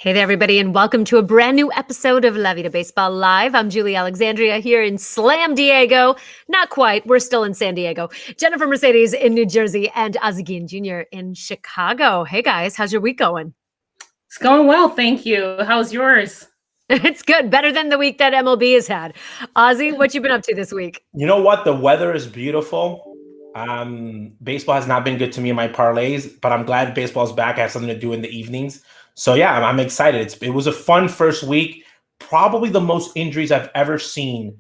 Hey there, everybody, and welcome to a brand new episode of Vida Baseball Live. I'm Julie Alexandria here in Slam Diego. Not quite. We're still in San Diego. Jennifer Mercedes in New Jersey and Ozzie Jr. in Chicago. Hey, guys. How's your week going? It's going well, thank you. How's yours? It's good. Better than the week that MLB has had. Ozzie, what you been up to this week? You know what? The weather is beautiful. Baseball has not been good to me in my parlays, but I'm glad baseball's back. I have something to do in the evenings. So yeah, I'm excited. It was a fun first week. Probably the most injuries I've ever seen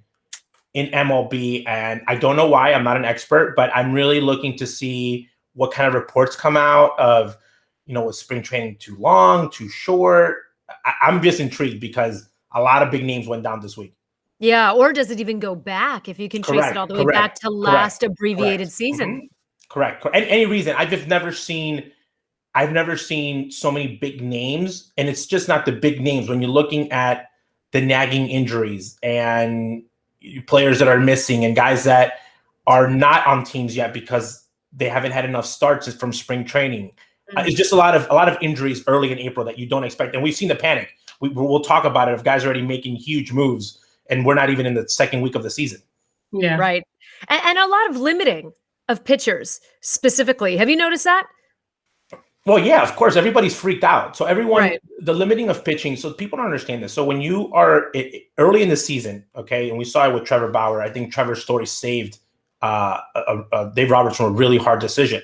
in MLB. And I don't know why. I'm not an expert, but I'm really looking to see what kind of reports come out of, was spring training too long, too short? I'm just intrigued because a lot of big names went down this week. Yeah, or does it even go back if you can trace it all the way back to last abbreviated season? Mm-hmm. Correct. Any reason. I've never seen so many big names, and it's just not the big names. When you're looking at the nagging injuries and players that are missing and guys that are not on teams yet because they haven't had enough starts from spring training. It's just a lot of injuries early in April that you don't expect. And we've seen the panic. We'll talk about it if guys are already making huge moves and we're not even in the second week of the season. Yeah. Right. And a lot of limiting of pitchers specifically. Have you noticed that? Well, yeah, of course. Everybody's freaked out. So the limiting of pitching. So people don't understand this. So when you are early in the season, okay, and we saw it with Trevor Bauer, I think Trevor's story saved Dave Roberts from a really hard decision.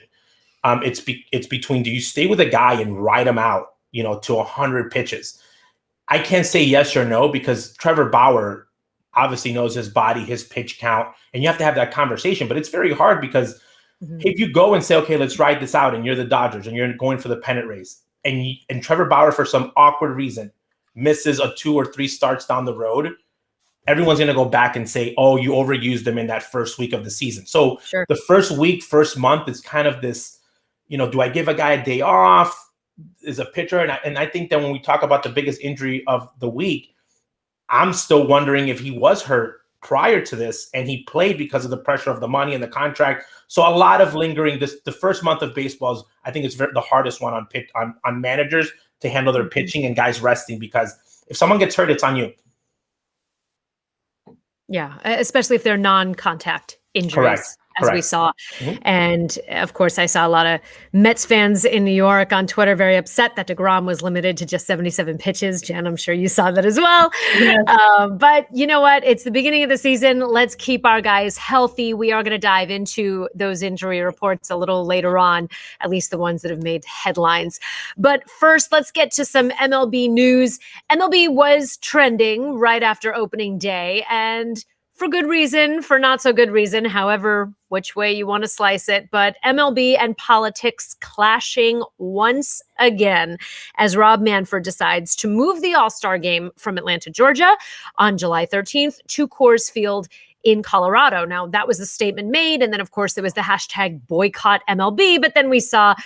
It's between, do you stay with a guy and ride him out, to 100 pitches? I can't say yes or no because Trevor Bauer obviously knows his body, his pitch count, and you have to have that conversation. But it's very hard because if you go and say, okay, let's ride this out, and you're the Dodgers and you're going for the pennant race, and Trevor Bauer, for some awkward reason, misses a 2 or 3 starts down the road, everyone's going to go back and say, oh, you overused them in that first week of the season. So the first week, first month is kind of this, do I give a guy a day off? Is a pitcher? And I think that when we talk about the biggest injury of the week, I'm still wondering if he was hurt prior to this and he played because of the pressure of the money and the contract. So a lot of lingering. The first month of baseball I think it's the hardest one on managers to handle their pitching and guys resting, because if someone gets hurt, it's on you. Yeah, especially if they're non-contact injuries. As we saw. And of course, I saw a lot of Mets fans in New York on Twitter very upset that DeGrom was limited to just 77 pitches. Jen, I'm sure you saw that as well. Yes. But you know what? It's the beginning of the season. Let's keep our guys healthy. We are going to dive into those injury reports a little later on, at least the ones that have made headlines. But first, let's get to some MLB news. MLB was trending right after opening day, and for good reason, for not so good reason, however, which way you want to slice it. But MLB and politics clashing once again as Rob Manfred decides to move the All-Star game from Atlanta, Georgia on July 13th to Coors Field in Colorado. Now, that was the statement made. And then, of course, there was the hashtag boycott MLB. But then we saw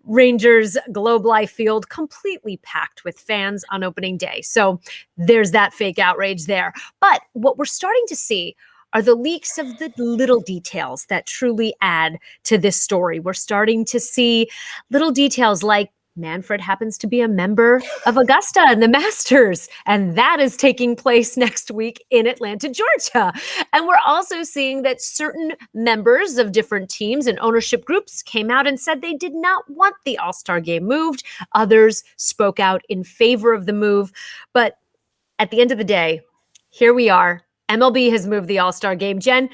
Rangers Globe Life Field completely packed with fans on opening day. So there's that fake outrage there. But what we're starting to see are the leaks of the little details that truly add to this story. We're starting to see little details like Manfred happens to be a member of Augusta and the Masters, and that is taking place next week in Atlanta, Georgia. And we're also seeing that certain members of different teams and ownership groups came out and said they did not want the All-Star game moved. Others spoke out in favor of the move. But at the end of the day, here we are. MLB has moved the All-Star game. Jen,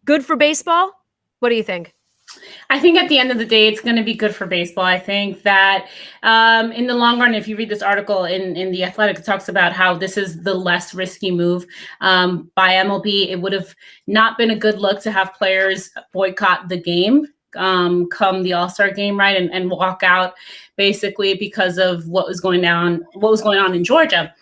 good for baseball? What do you think? I think at the end of the day, it's going to be good for baseball. I think that in the long run, if you read this article in The Athletic, it talks about how this is the less risky move by MLB. It would have not been a good look to have players boycott the game come the All-Star game, right, and walk out basically because of what was going on in Georgia,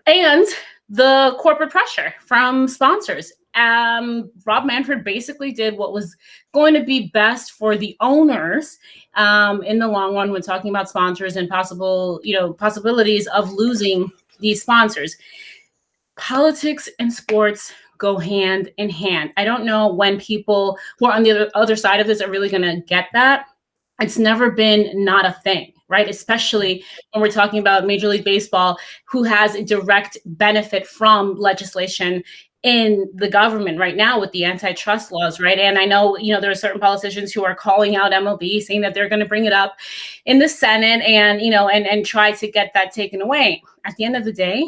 and the corporate pressure from sponsors. Rob Manfred basically did what was going to be best for the owners in the long run when talking about sponsors and possibilities of losing these sponsors. Politics and sports go hand in hand. I don't know when people who are on the other side of this are really going to get that. It's never been not a thing, right? Especially when we're talking about Major League Baseball, who has a direct benefit from legislation in the government right now with the antitrust laws, right? And I know, there are certain politicians who are calling out MLB, saying that they're going to bring it up in the Senate and, and try to get that taken away. At the end of the day,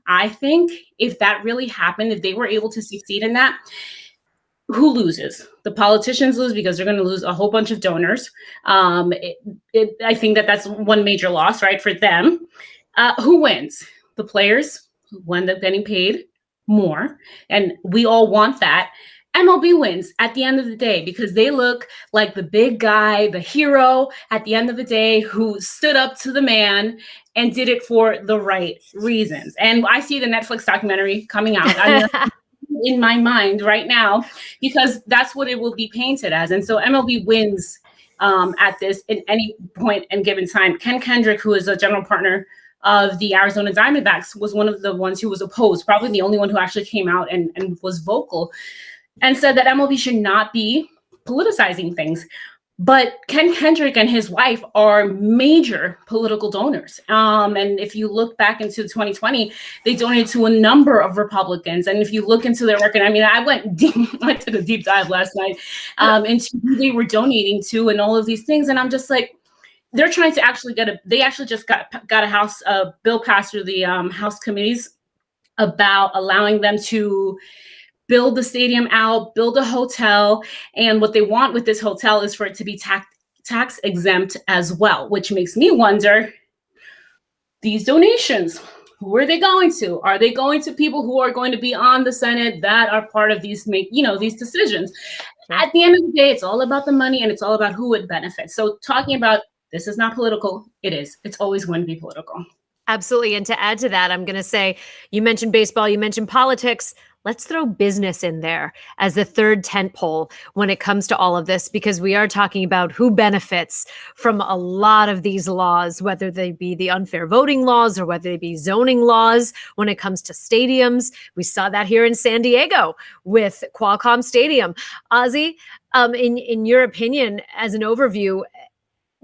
I think if that really happened, if they were able to succeed in that, who loses? The politicians lose because they're going to lose a whole bunch of donors. I think that's one major loss, right, for them. Who wins? The players who end up getting paid more, and we all want that. MLB wins at the end of the day because they look like the big guy, the hero at the end of the day who stood up to the man and did it for the right reasons. And I see the Netflix documentary coming out in my mind right now because that's what it will be painted as. And so MLB wins at this at any point and given time. Ken Kendrick, who is a general partner of the Arizona Diamondbacks, was one of the ones who was opposed, probably the only one who actually came out and was vocal and said that MLB should not be politicizing things. But Ken Kendrick and his wife are major political donors. And if you look back into 2020, they donated to a number of Republicans. And if you look into their record, I went deep, I took a deep dive last night into who they were donating to and all of these things. And I'm just like, they're trying to actually they actually just got a House bill passed through the House committees about allowing them to build the stadium out, build a hotel. And what they want with this hotel is for it to be tax exempt as well, which makes me wonder, these donations, who are they going to? Are they going to people who are going to be on the Senate that are part of these these decisions? At the end of the day, it's all about the money and it's all about who it benefits. So talking about this is not political. It is. It's always going to be political. Absolutely. And to add to that, I'm going to say, you mentioned baseball, you mentioned politics. Let's throw business in there as the third tent pole when it comes to all of this, because we are talking about who benefits from a lot of these laws, whether they be the unfair voting laws or whether they be zoning laws when it comes to stadiums. We saw that here in San Diego with Qualcomm Stadium. Ozzy, in your opinion, as an overview,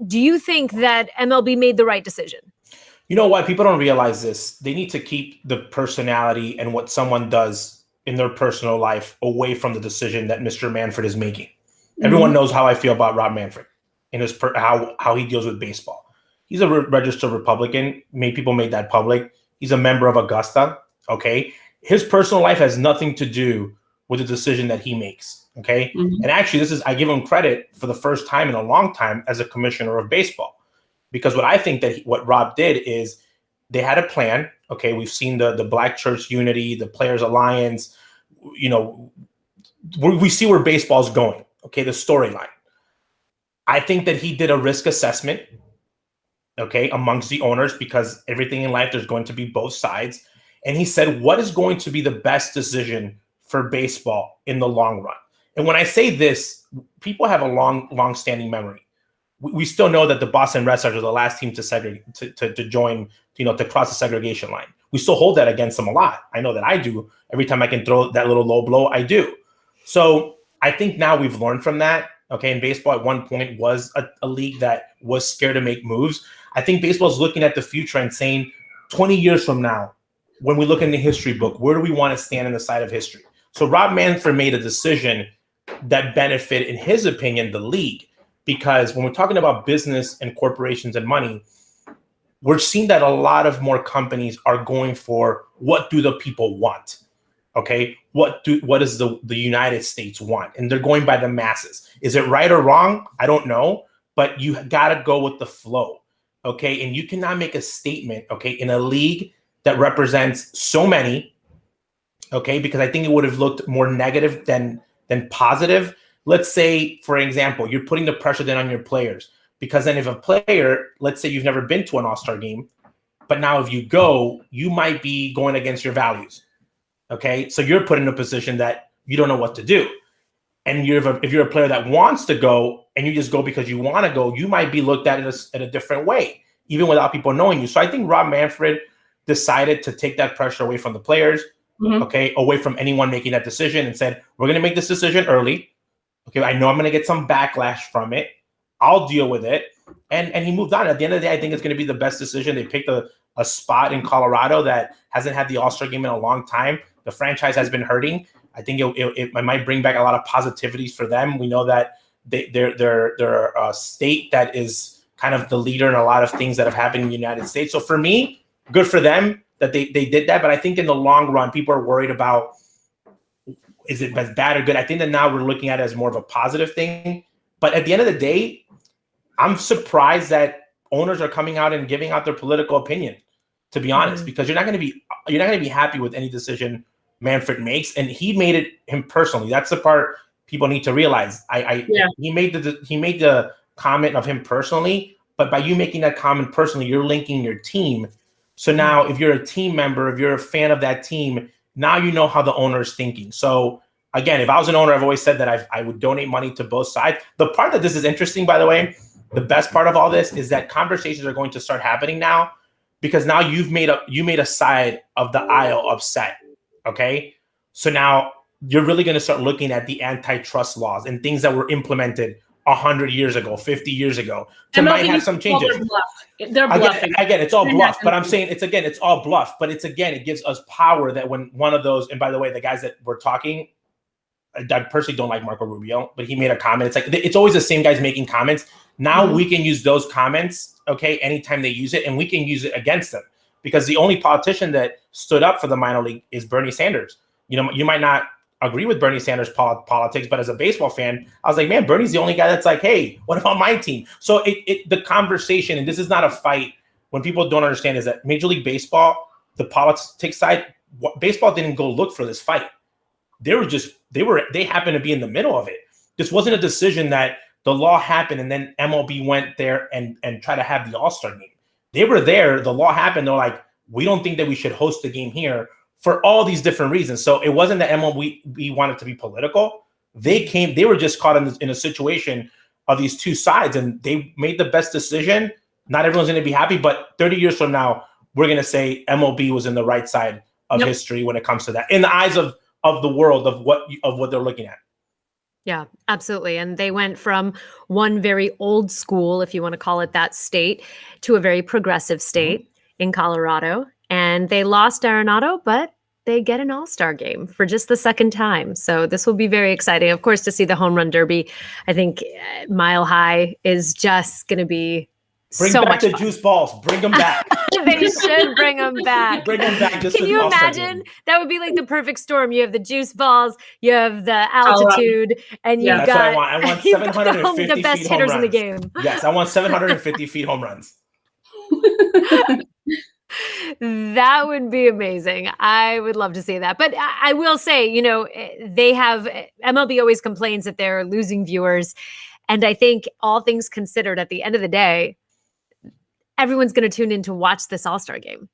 do you think that MLB made the right decision? You know what? People don't realize this. They need to keep the personality and what someone does in their personal life away from the decision that Mr. Manfred is making. Mm-hmm. Everyone knows how I feel about Rob Manfred and how he deals with baseball. He's a registered Republican. People made that public. He's a member of Augusta. Okay. His personal life has nothing to do with the decision that he makes. Okay. Mm-hmm. And actually, I give him credit for the first time in a long time as a commissioner of baseball. Because what I think that what Rob did is they had a plan. Okay, we've seen the Black Church Unity, the Players Alliance. We see where baseball's going. Okay, the storyline. I think that he did a risk assessment. Okay, amongst the owners, because everything in life there's going to be both sides, and he said, what is going to be the best decision for baseball in the long run? And when I say this, people have a long-standing memory. We still know that the Boston Red Sox are the last team to join, to cross the segregation line. We still hold that against them a lot. I know that I do. Every time I can throw that little low blow, I do. So I think now we've learned from that. Okay, and baseball at one point was a league that was scared to make moves. I think baseball is looking at the future and saying, 20 years from now, when we look in the history book, where do we want to stand in the side of history? So Rob Manfred made a decision that benefited, in his opinion, the league. Because when we're talking about business and corporations and money, we're seeing that a lot of more companies are going for what do the people want? Okay, what does the United States want? And they're going by the masses. Is it right or wrong? I don't know, but you got to go with the flow. Okay, and you cannot make a statement, okay, in a league that represents so many, okay, because I think it would have looked more negative than positive. Let's say, for example, you're putting the pressure then on your players, because then if a player, let's say you've never been to an All-Star game, but now if you go, you might be going against your values. Okay, so you're put in a position that you don't know what to do. And if you're a player that wants to go and you just go because you want to go, you might be looked at in a different way, even without people knowing you. So I think Rob Manfred decided to take that pressure away from the players, okay, away from anyone making that decision, and said, we're going to make this decision early. Okay, I know I'm going to get some backlash from it. I'll deal with it. and he moved on. At the end of the day, I think it's going to be the best decision. They picked a spot in Colorado that hasn't had the All-Star game in a long time. The franchise has been hurting. I think it might bring back a lot of positivities for them. We know that they're a state that is kind of the leader in a lot of things that have happened in the United States. So for me, good for them that they did that. But I think in the long run, people are worried about, is it bad or good? I think that now we're looking at it as more of a positive thing. But at the end of the day, I'm surprised that owners are coming out and giving out their political opinion, to be honest, because you're not going to be happy with any decision Manfred makes, and he made it him personally. That's the part people need to realize. He made the comment of him personally, but by you making that comment personally, you're linking your team. So now, if you're a team member, if you're a fan of that team, now you know how the owner is thinking. So again, if I was an owner, I've always said that I would donate money to both sides. The part that this is interesting, by the way, the best part of all this is that conversations are going to start happening now, because now you made a side of the aisle upset. Okay. So now you're really going to start looking at the antitrust laws and things that were implemented 100 years ago, 50 years ago, to might have some changes. They're bluffing. Again, it's all bluff, but I'm saying it's all bluff, but it gives us power that when one of those, and by the way, the guys that we're talking, I personally don't like Marco Rubio, but he made a comment. It's like, it's always the same guys making comments. Now we can use those comments, okay, anytime they use it, and we can use it against them, because the only politician that stood up for the minor league is Bernie Sanders. You know, you might not agree with Bernie Sanders' politics, but as a baseball fan, I was like, man, Bernie's the only guy that's like, hey, what about my team? So the conversation, and this is not a fight. When people don't understand is that Major League Baseball, the politics side, baseball didn't go look for this fight. They happened to be in the middle of it. This wasn't a decision that the law happened and then MLB went there and tried to have the All-Star game. They were there. The law happened. They're like, we don't think that we should host the game here for all these different reasons. So it wasn't that MLB wanted to be political. They were just caught in a situation of these two sides, and they made the best decision. Not everyone's going to be happy, but 30 years from now, we're going to say MLB was in the right side of history when it comes to that, in the eyes of the world, of what they're looking at. Yeah, absolutely. And they went from one very old school, if you want to call it that, state to a very progressive state in Colorado. And they lost Arenado, but they get an All-Star game for just the second time. So this will be very exciting. Of course, to see the home run derby, I think Mile High is just going to be Bring so back much the fun. juice balls. Bring them back. They should bring them back. Bring them back. Can you imagine? That would be like the perfect storm. You have the juice balls, you have the altitude, and you've got, what I want. I want 750 the best feet hitters home in the runs. game. Yes, I want 750 feet home runs. That would be amazing. I would love to see that. But I will say, you know, MLB always complains that they're losing viewers. And I think all things considered, at the end of the day, everyone's going to tune in to watch this All-Star game.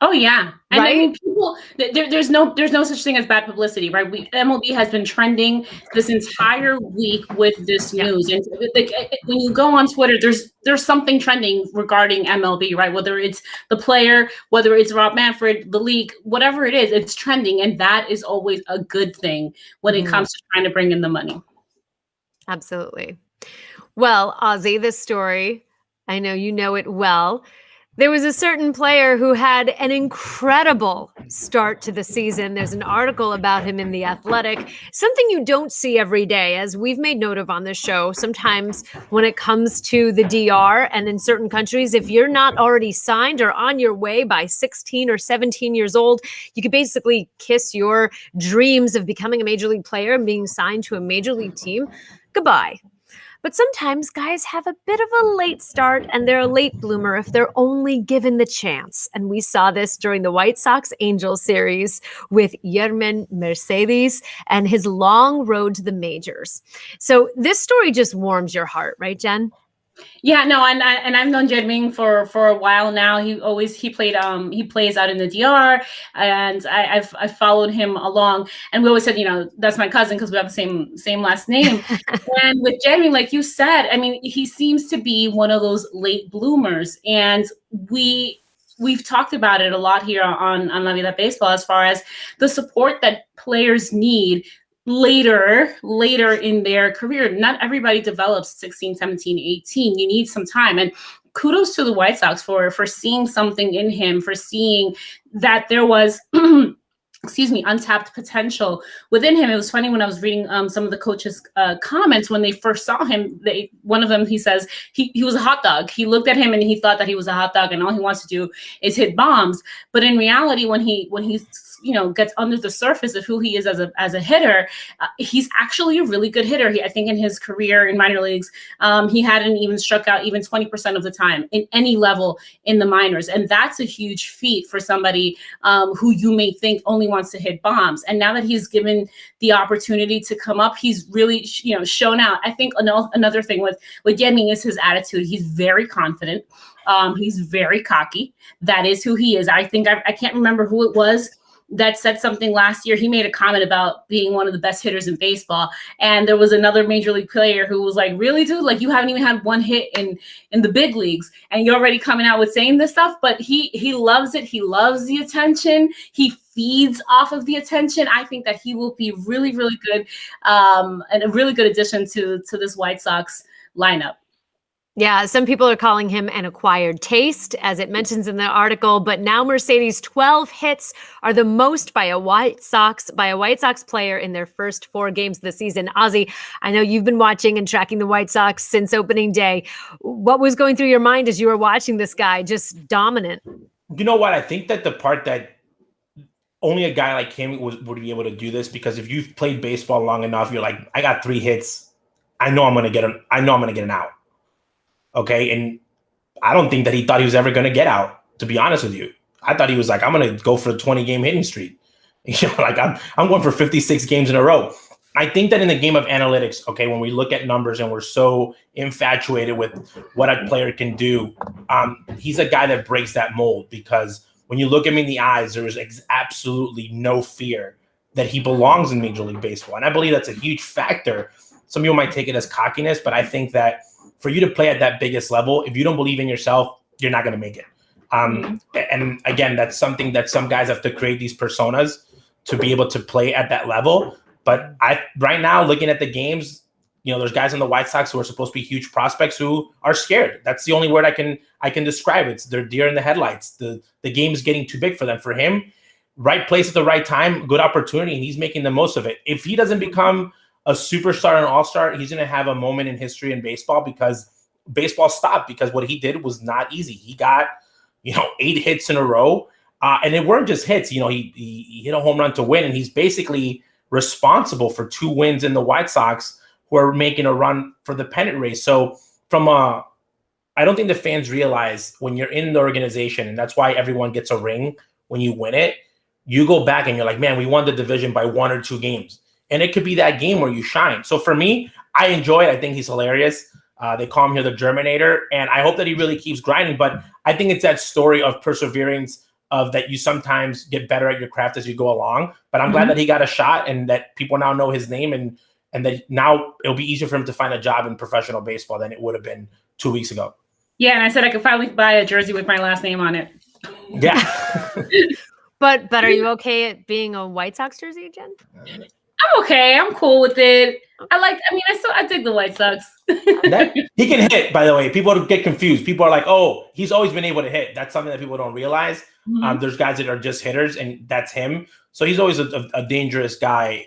Oh yeah, and right? I mean, people. There's no such thing as bad publicity, right? MLB has been trending this entire week with this news, and like when you go on Twitter, there's something trending regarding MLB, right? Whether it's the player, whether it's Rob Manfred, the league, whatever it is, it's trending, and that is always a good thing when it comes to trying to bring in the money. Absolutely. Well, Ozzy, this story, I know you know it well. There was a certain player who had an incredible start to the season. There's an article about him in The Athletic, something you don't see every day, as we've made note of on this show. Sometimes when it comes to the DR and in certain countries, if you're not already signed or on your way by 16 or 17 years old, you could basically kiss your dreams of becoming a major league player and being signed to a major league team goodbye. But sometimes guys have a bit of a late start, and they're a late bloomer if they're only given the chance. And we saw this during the White Sox-Angels series with Yermín Mercedes and his long road to the majors. So this story just warms your heart, right, Jen? Yeah, no, and I've known Yermín for a while now. He plays out in the DR, and I've followed him along. And we always said, you know, that's my cousin because we have the same last name. And with Yermín, like you said, I mean, he seems to be one of those late bloomers, and we've talked about it a lot here on La Vida Baseball as far as the support that players need later in their career. Not everybody develops 16, 17, 18. You need some time. And kudos to the White Sox for seeing something in him, for seeing that there was untapped potential within him. It was funny when I was reading some of the coaches' comments when they first saw him. One of them, he says he was a hot dog. He looked at him and he thought that he was a hot dog, and all he wants to do is hit bombs. But in reality, when he gets under the surface of who he is as a hitter, he's actually a really good hitter. I think in his career in minor leagues, he hadn't even struck out even 20% of the time in any level in the minors, and that's a huge feat for somebody who you may think only wants to hit bombs. And now that he's given the opportunity to come up, he's really shown out. I think another thing with Yermín is his attitude. He's very confident. He's very cocky. That is who he is. I think I can't remember who it was that said something last year. He made a comment about being one of the best hitters in baseball. And there was another major league player who was like, really, dude? Like, you haven't even had one hit in the big leagues, and you're already coming out with saying this stuff? But he loves it. He loves the attention. He feeds off of the attention. I think that he will be really, really good, and a really good addition to this White Sox lineup. Yeah, some people are calling him an acquired taste, as it mentions in the article. But now Mercedes' 12 hits are the most by a White Sox player in their first 4 games of the season. Ozzy, I know you've been watching and tracking the White Sox since opening day. What was going through your mind as you were watching this guy just dominant? You know what? I think that the part that only a guy like him would be able to do this, because if you've played baseball long enough, you're like, I got 3 hits. I know I'm gonna get an out. Okay, and I don't think that he thought he was ever going to get out, to be honest with you. I thought he was like, I'm going to go for a 20-game hitting streak. Like I'm going for 56 games in a row. I think that in the game of analytics, okay, when we look at numbers and we're so infatuated with what a player can do, he's a guy that breaks that mold, because when you look him in the eyes, there is absolutely no fear that he belongs in Major League Baseball. And I believe that's a huge factor. Some people might take it as cockiness, but I think that for you to play at that biggest level, if you don't believe in yourself, you're not going to make it. And again, that's something that some guys have to create, these personas to be able to play at that level. But right now, looking at the games, there's guys in the White Sox who are supposed to be huge prospects who are scared. That's the only word I can describe it. They're deer in the headlights. The game is getting too big for them. For him, right place at the right time, good opportunity, and he's making the most of it. If he doesn't become a superstar and an all-star, he's going to have a moment in history in baseball, because baseball stopped, because what he did was not easy. He got, 8 hits in a row, and it weren't just hits. He hit a home run to win, and he's basically responsible for 2 wins in the White Sox, who are making a run for the pennant race. So I don't think the fans realize when you're in the organization, and that's why everyone gets a ring when you win it, you go back and you're like, man, we won the division by 1 or 2 games. And it could be that game where you shine. So for me, I enjoy it. I think he's hilarious. They call him here the Yerminator, and I hope that he really keeps grinding. But I think it's that story of perseverance, of that you sometimes get better at your craft as you go along. But I'm glad that he got a shot, and that people now know his name, and that now it'll be easier for him to find a job in professional baseball than it would have been 2 weeks ago. Yeah, and I said I could finally buy a jersey with my last name on it. Yeah. But are you okay at being a White Sox jersey, Jen? I'm okay. I'm cool with it. I dig the White Sox. He can hit, by the way. People get confused. People are like, oh, he's always been able to hit. That's something that people don't realize. There's guys that are just hitters, and that's him. So he's always a dangerous guy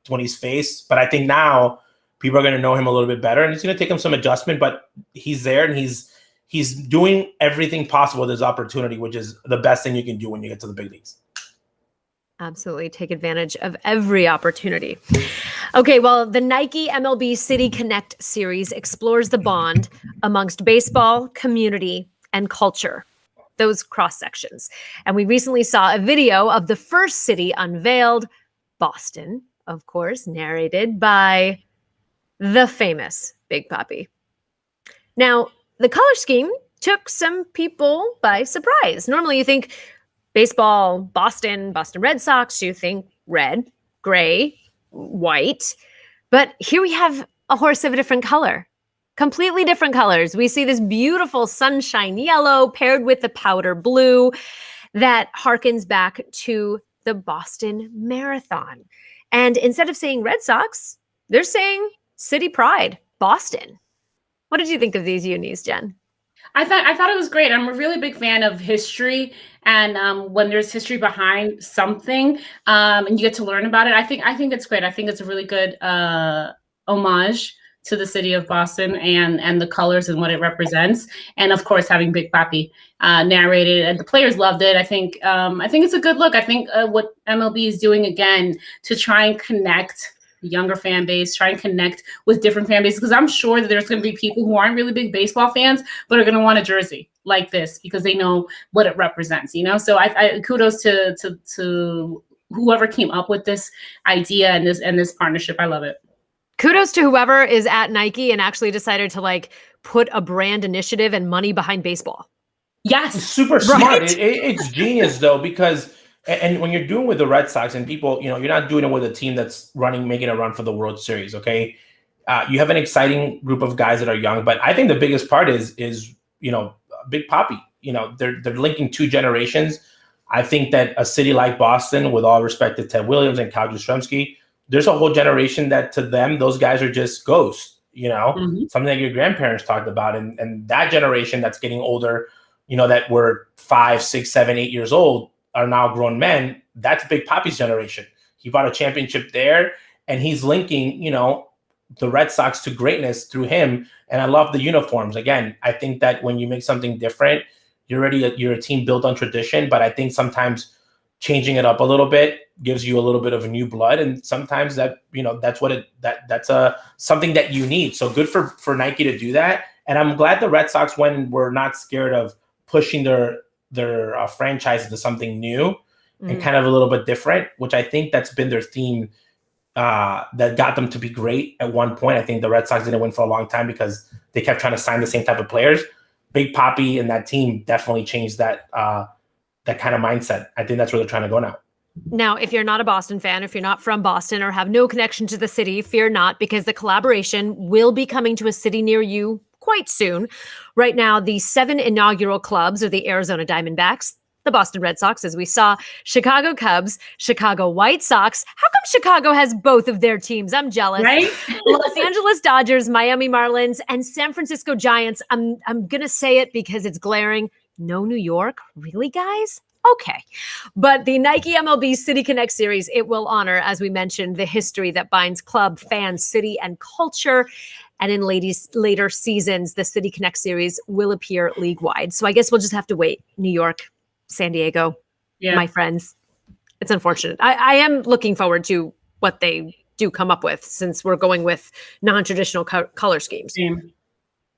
when he's faced. But I think now people are going to know him a little bit better, and it's going to take him some adjustment. But he's there, and he's doing everything possible with his opportunity, which is the best thing you can do when you get to the big leagues. Absolutely. Take advantage of every opportunity. Okay, well, the Nike MLB City Connect series explores the bond amongst baseball, community, and culture, those cross sections. And we recently saw a video of the first city unveiled, Boston, of course, narrated by the famous Big Papi. Now, the color scheme took some people by surprise. Normally you think baseball, Boston Red Sox, you think red, gray, white. But here we have a horse of a different color, completely different colors. We see this beautiful sunshine yellow paired with the powder blue that harkens back to the Boston Marathon. And instead of saying Red Sox, they're saying City Pride, Boston. What did you think of these unis, Jen? I thought it was great. I'm a really big fan of history, and when there's history behind something, and you get to learn about it, I think it's great. I think it's a really good homage to the city of Boston and the colors and what it represents, and of course having Big Papi narrated, and the players loved it. I think it's a good look. I think what MLB is doing again to try and connect the younger fan base, try and connect with different fan bases, because I'm sure that there's going to be people who aren't really big baseball fans, but are going to want a jersey like this because they know what it represents, So I kudos to whoever came up with this idea and this partnership. I love it. Kudos to whoever is at Nike and actually decided to put a brand initiative and money behind baseball. Yes. It's super smart. It's genius though, because and when you're doing with the Red Sox and people, you're not doing it with a team that's making a run for the World Series. Okay. You have an exciting group of guys that are young, but I think the biggest part is Big Papi. They're linking two generations. I think that a city like Boston, with all respect to Ted Williams and Cal Jastrzemski, there's a whole generation that to them, those guys are just ghosts, something that your grandparents talked about. And that generation that's getting older, that were 5, 6, 7, 8 years old are now grown men. That's Big Papi's generation. He brought a championship there, and he's linking, the Red Sox to greatness through him. And I love the uniforms. Again, I think that when you make something different, you're a team built on tradition, but I think sometimes changing it up a little bit gives you a little bit of a new blood, and sometimes that that's something that you need. So good for Nike to do that, and I'm glad the Red Sox, when we're not scared of pushing their franchise into something new and kind of a little bit different, which I think that's been their theme that got them to be great at one point. I think the Red Sox didn't win for a long time because they kept trying to sign the same type of players. Big Papi and that team definitely changed that kind of mindset. I think that's where they're trying to go now. Now, if you're not a Boston fan, if you're not from Boston or have no connection to the city, fear not, because the collaboration will be coming to a city near you quite soon. Right now, the 7 inaugural clubs are the Arizona Diamondbacks, the Boston Red Sox, as we saw, Chicago Cubs, Chicago White Sox. How come Chicago has both of their teams? I'm jealous. Right? Los Angeles Dodgers, Miami Marlins, and San Francisco Giants. I'm going to say it because it's glaring. No New York? Really, guys? Okay. But the Nike MLB City Connect series, it will honor, as we mentioned, the history that binds club, fans, city, and culture. And in later seasons, the City Connect series will appear league-wide. So I guess we'll just have to wait. New York, San Diego, my friends. It's unfortunate. I am looking forward to what they do come up with, since we're going with non-traditional color schemes.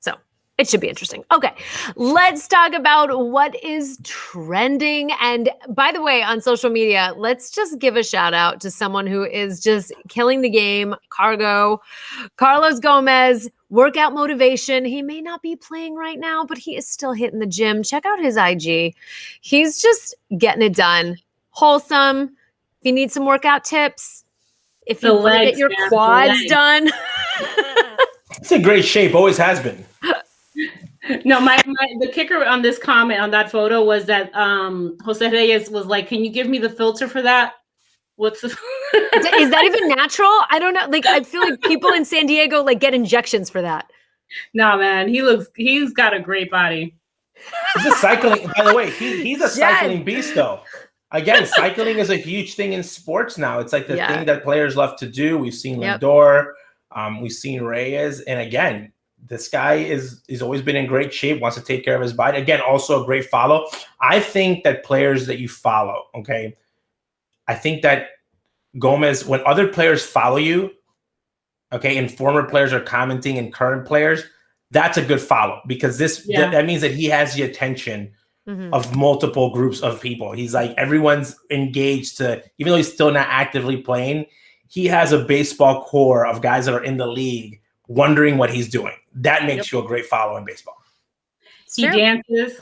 So it should be interesting. Okay, let's talk about what is trending. And by the way, on social media, let's just give a shout out to someone who is just killing the game. Carlos Gomez, workout motivation. He may not be playing right now, but he is still hitting the gym. Check out his IG. He's just getting it done. Wholesome. If you need some workout tips, if you want to get your quads done. It's in great shape. Always has been. No, the kicker on this comment on that photo was that Jose Reyes was like, "Can you give me the filter for that? What's the Is that even natural? I don't know. I feel like people in San Diego get injections for that." No, man, he's got a great body. He's a cycling. By the way, he's a cycling beast, though. Again, cycling is a huge thing in sports now. It's like the thing that players love to do. We've seen Lindor, we've seen Reyes, and again, this guy is always been in great shape, wants to take care of his body. Again, also a great follow. I think that players that you follow, okay, I think that Gomez, when other players follow you, okay, and former players are commenting and current players, that's a good follow, because that means that he has the attention of multiple groups of people. He's like, everyone's engaged to, even though he's still not actively playing, he has a baseball core of guys that are in the league wondering what he's doing. That makes you a great follow in baseball. He dances.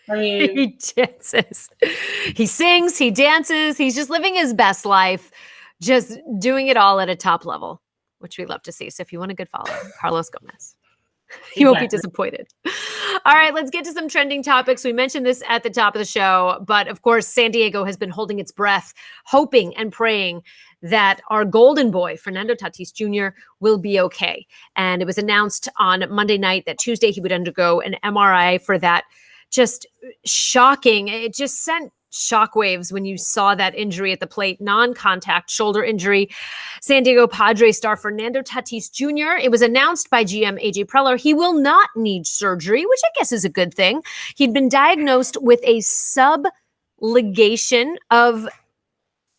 I mean, he dances. He sings, he dances. He's just living his best life, just doing it all at a top level, which we love to see. So if you want a good follow, Carlos Gomez. You won't be disappointed. All right, let's get to some trending topics. We mentioned this at the top of the show, but of course, San Diego has been holding its breath, hoping and praying that our golden boy, Fernando Tatis Jr., will be okay. And it was announced on Monday night that Tuesday he would undergo an MRI for that. Just shocking. It just sent shockwaves when you saw that injury at the plate, non-contact shoulder injury. San Diego Padres star Fernando Tatis Jr. It was announced by GM AJ Preller he will not need surgery, which I guess is a good thing. He'd been diagnosed with a subluxation of,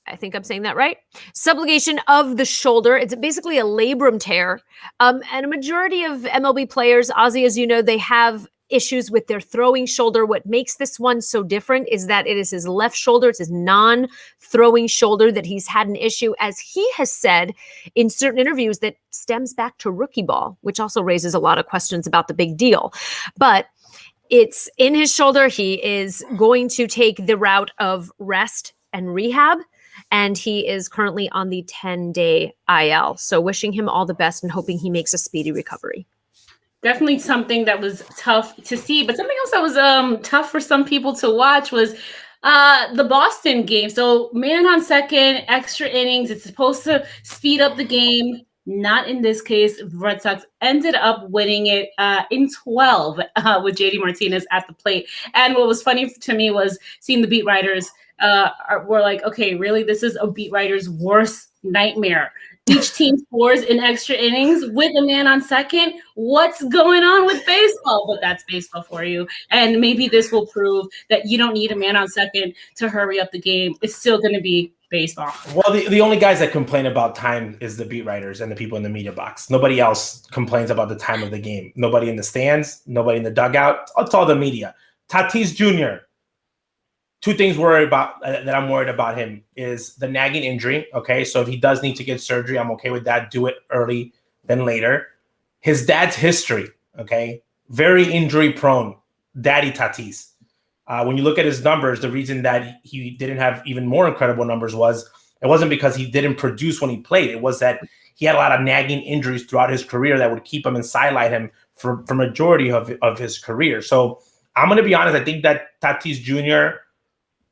I think I'm saying that right, subluxation of the shoulder. It's basically a labrum tear. And a majority of MLB players, Ozzy, as you know, they have issues with their throwing shoulder. What makes this one so different is that it is his left shoulder. It's his non-throwing shoulder that he's had an issue, as he has said in certain interviews, that stems back to rookie ball, which also raises a lot of questions about the big deal. But it's in his shoulder. He is going to take the route of rest and rehab, and he is currently on the 10-day IL. So wishing him all the best and hoping he makes a speedy recovery. Definitely something that was tough to see, but something else that was tough for some people to watch was the Boston game. So man on second, extra innings. It's supposed to speed up the game. Not in this case. The Red Sox ended up winning it in 12 with JD Martinez at the plate. And what was funny to me was seeing the beat writers were like, okay, really? This is a beat writer's worst nightmare. Each team scores in extra innings with a man on second. What's going on with baseball? But that's baseball for you. And maybe this will prove that you don't need a man on second to hurry up the game. It's still going to be baseball. Well, the only guys that complain about time is the beat writers and the people in the media box. Nobody else complains about the time of the game. Nobody in the stands, nobody in the dugout. It's all the media. Tatis Jr., two things that I'm worried about him is the nagging injury. Okay, so if he does need to get surgery, I'm okay with that. Do it early than later. His dad's history. Okay, very injury prone. Daddy Tatis. When you look at his numbers, the reason that he didn't have even more incredible numbers it wasn't because he didn't produce when he played. It was that he had a lot of nagging injuries throughout his career that would keep him and sideline him for majority of his career. So I'm going to be honest. I think that Tatis Jr.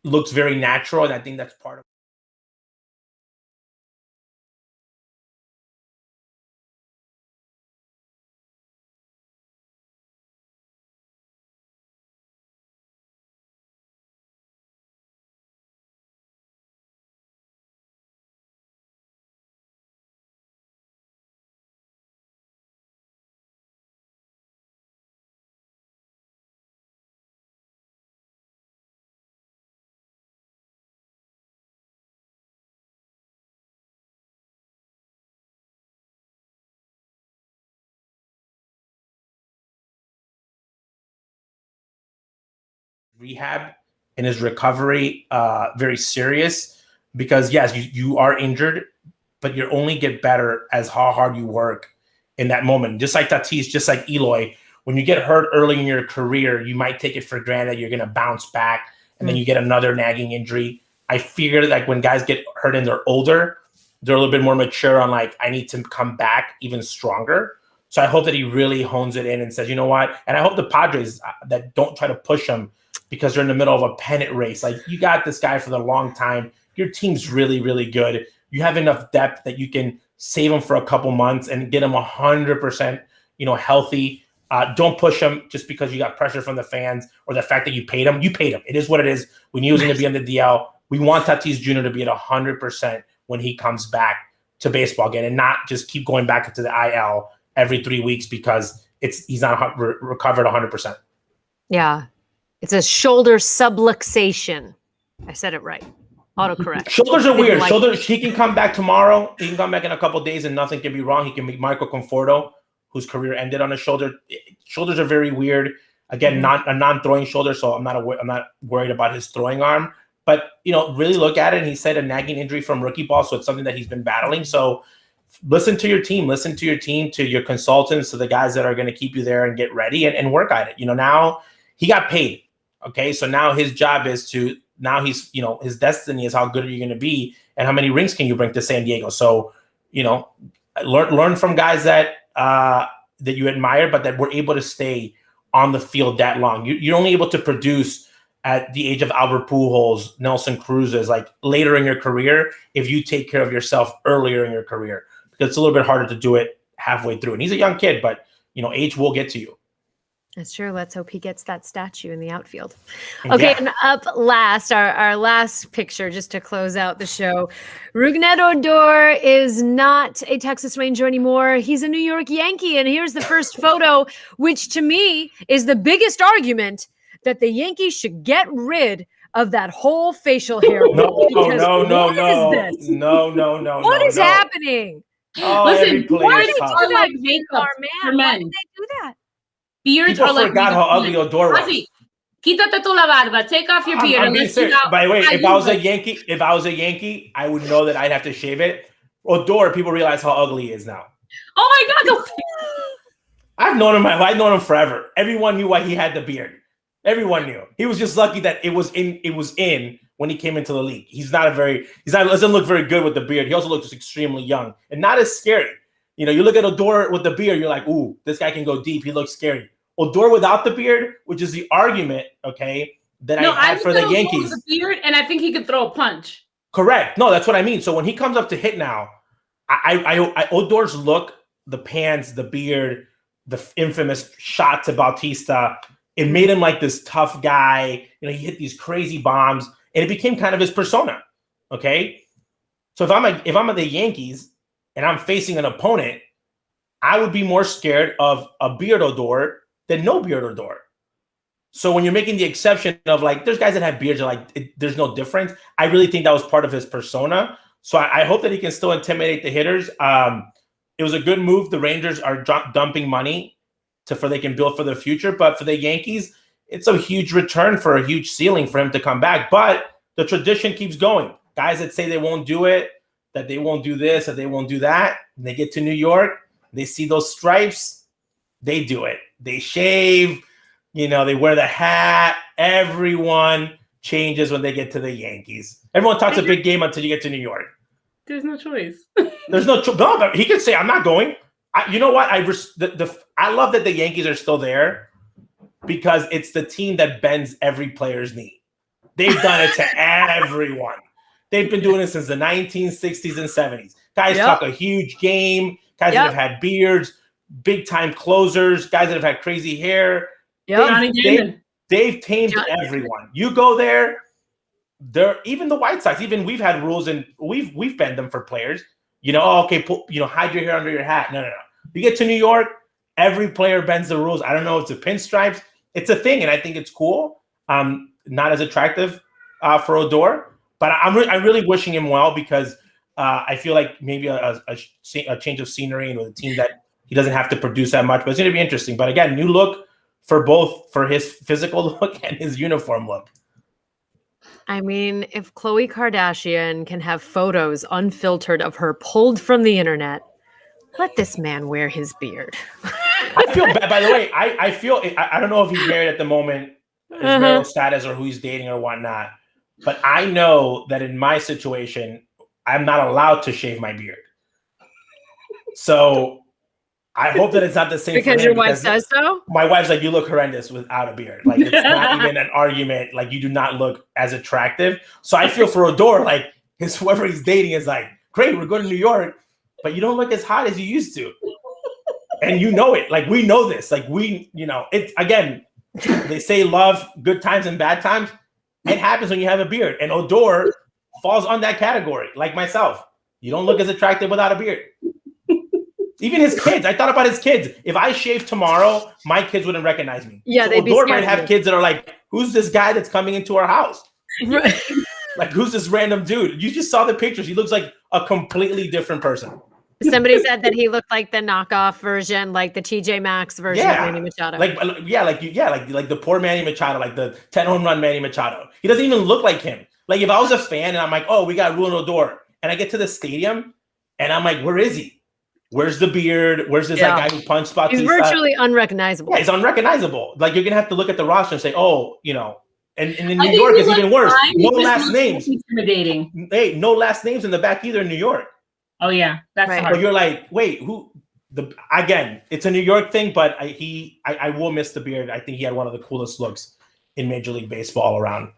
looks very natural, and I think that's part of it. Rehab and his recovery very serious, because yes, you are injured, but you only get better as how hard you work in that moment. Just like Tatis, just like Eloy, when you get hurt early in your career, you might take it for granted you're going to bounce back, and then you get another nagging injury. I figure like when guys get hurt and they're older, they're a little bit more mature on like, I need to come back even stronger. So I hope that he really hones it in and says, you know what? And I hope the Padres that don't try to push him because they're in the middle of a pennant race. Like, you got this guy for the long time. Your team's really, really good. You have enough depth that you can save him for a couple months and get him 100%, healthy. Don't push him just because you got pressure from the fans or the fact that you paid him. You paid him. It is what it is. We knew he was going to be on the DL. We want Tatis Jr. to be at 100% when he comes back to baseball again, and not just keep going back into the IL every 3 weeks because he's not recovered 100%. Yeah. It's a shoulder subluxation. I said it right. Autocorrect. Shoulders are weird. Shoulders. He can come back tomorrow. He can come back in a couple of days and nothing can be wrong. He can be Michael Conforto, whose career ended on his shoulder. Shoulders are very weird. Again, not a non-throwing shoulder, so I'm not worried about his throwing arm. But really look at it. And he said a nagging injury from rookie ball, so it's something that he's been battling. So listen to your team. Listen to your team, to your consultants, to the guys that are going to keep you there and get ready and work at it. Now he got paid. Okay, so now his job is his destiny is how good are you going to be and how many rings can you bring to San Diego. So, learn from guys that you admire, but that were able to stay on the field that long. You're only able to produce at the age of Albert Pujols, Nelson Cruz's, like later in your career, if you take care of yourself earlier in your career, because it's a little bit harder to do it halfway through. And he's a young kid, but age will get to you. That's true. Let's hope he gets that statue in the outfield. Okay, and up last, our last picture, just to close out the show. Rougned Odor is not a Texas Ranger anymore. He's a New York Yankee, and here's the first photo, which to me is the biggest argument that the Yankees should get rid of that whole facial hair. No. What is happening? Oh, listen, why did they do that, makeup for men? Why did they do that? Beards People are like forgot how ugly Odor was. Quítate tu la barba. Take off your beard. By the way, if I was a Yankee, I would know that I'd have to shave it. Odor, people realize how ugly he is now. Oh my God! I've known him forever. Everyone knew why he had the beard. Everyone knew. He was just lucky that it was in when he came into the league. Doesn't look very good with the beard. He also looks extremely young and not as scary. You look at Odor with the beard, you're like, ooh, this guy can go deep. He looks scary. Odor without the beard, which is the argument, okay, that I had for the Yankees. The beard, and I think he could throw a punch. Correct. No, that's what I mean. So when he comes up to hit now, Odor's look, the pants, the beard, the infamous shot to Bautista, it made him like this tough guy. He hit these crazy bombs, and it became kind of his persona. Okay, so if I'm the Yankees and I'm facing an opponent, I would be more scared of a beard Odor than no beard Odor. So when you're making the exception of like, there's guys that have beards and there's no difference. I really think that was part of his persona. So I hope that he can still intimidate the hitters. It was a good move. The Rangers are dumping money for they can build for the future. But for the Yankees, it's a huge return for a huge ceiling for him to come back. But the tradition keeps going. Guys that say they won't do it, that they won't do this, that they won't do that, and they get to New York, they see those stripes, they do it. They shave, they wear the hat. Everyone changes when they get to the Yankees. Everyone talks a big game until you get to New York. There's no choice. There's no choice. No, he could say, I'm not going. You know what? I love that the Yankees are still there because it's the team that bends every player's knee. They've done it to everyone. They've been doing it since the 1960s and 70s. Guys talk a huge game. Guys that have had beards, big-time closers, guys that have had crazy hair. They've tamed everyone. You go there, even the White Sox, even we've had rules and we've bent them for players. Hide your hair under your hat. No. You get to New York, every player bends the rules. I don't know, it's a pinstripes. It's a thing, and I think it's cool. Not as attractive for Odor, but I'm really wishing him well because I feel like maybe a change of scenery and with a team that he doesn't have to produce that much, but it's going to be interesting. But again, new look for his physical look and his uniform look. I mean, if Khloe Kardashian can have photos unfiltered of her pulled from the internet, let this man wear his beard. I feel bad. By the way, I don't know if he's married at the moment, his marital status or who he's dating or whatnot, but I know that in my situation, I'm not allowed to shave my beard. So I hope that it's not the same because your wife says so? My wife's like, you look horrendous without a beard. Like, it's not even an argument. Like, you do not look as attractive. So I feel for Odor, like, whoever he's dating is like, great, we're going to New York, but you don't look as hot as you used to. And you know it. Like, we know this. Like, it's, again, they say love, good times and bad times. It happens when you have a beard. And Odor falls on that category, like myself. You don't look as attractive without a beard. Even his kids. I thought about his kids. If I shaved tomorrow, my kids wouldn't recognize me. Yeah, so they'd be Odor scared might have kids that are like, who's this guy that's coming into our house? Right. Like, who's this random dude? You just saw the pictures. He looks like a completely different person. Somebody said that he looked like the knockoff version, like the TJ Maxx version of Manny Machado. Like the poor Manny Machado, like the 10 home run Manny Machado. He doesn't even look like him. Like, if I was a fan and I'm like, oh, we got Rougned Odor, and I get to the stadium and I'm like, where is he? Where's the beard? Where's this guy who punched Bautista? He's virtually unrecognizable. Yeah, he's unrecognizable. Like, you're gonna have to look at the roster and say, oh, and in New York it's even worse. No last names. Intimidating. Hey, no last names in the back either in New York. Oh yeah, that's right. hard. But you're like, wait, who? Again, it's a New York thing, but I will miss the beard. I think he had one of the coolest looks in Major League Baseball around.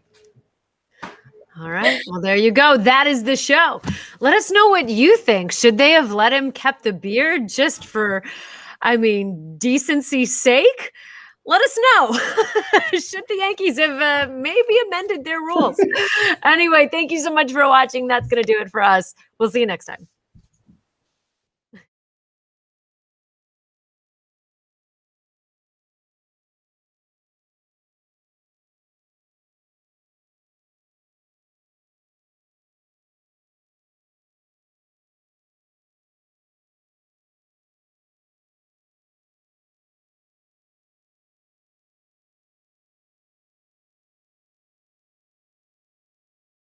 All right. Well, there you go. That is the show. Let us know what you think. Should they have let him kept the beard just for, decency's sake? Let us know. Should the Yankees have maybe amended their rules? Anyway, thank you so much for watching. That's going to do it for us. We'll see you next time.